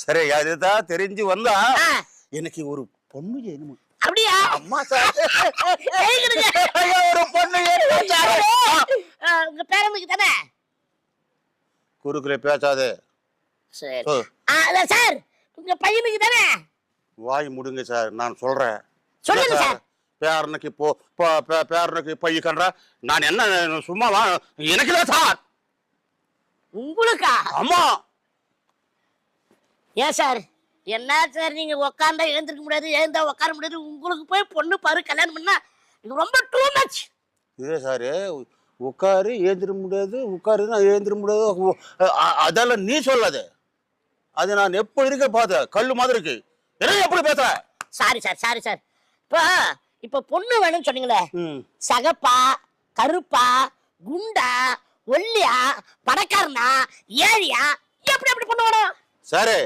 சரி அதுதான் தெரிஞ்சு வந்தா எனக்கு ஒரு பொண்ணு வேணும். அப்படியா? அம்மா சார் ஒரு பொண்ணு உங்க பேரனுக்கு தானே? குறுக்குல பேசாதே. சரி சார் உங்க பையனுக்கு தானே? வாய் முடுங்க சார், நான் சொல்றேன். சொல்லுங்க சார். பேரனுக்கு பேரனுக்கு பைய கன்றா நான் என்ன சும்மாவா? எனக்கு தான் சார். உங்களுக்கா? ஆமா. ஏன் சார் என்ன சார் நீங்க உட்கார்ந்தா எழுந்திருக்க முடியாது, எழுந்தா உட்கார முடியாது, உங்களுக்கு போய் பொண்ணு பாரு கல்யாணம் பண்ணா இது ரொம்ப டூ மச். இதே சார் உட்காரு ஏந்திர முடியாது, உட்காருன்னா ஏந்திர முடியாது, அதெல்லாம் நீ சொல்லாத. அது நான் எப்ப இருக்க பார்த்தேன், கல்லு மாதிரி இருக்கு. என்ன எப்படி பேசுற? Sorry sir sorry sir. இப்ப பொண்ணு வேணும்னு சொன்னீங்களே, சகப்பா கருப்பா குண்டா ஒல்லியா பணக்காரனா ஏழியா எப்படி எப்படி பொண்ணு வேணும்? சரி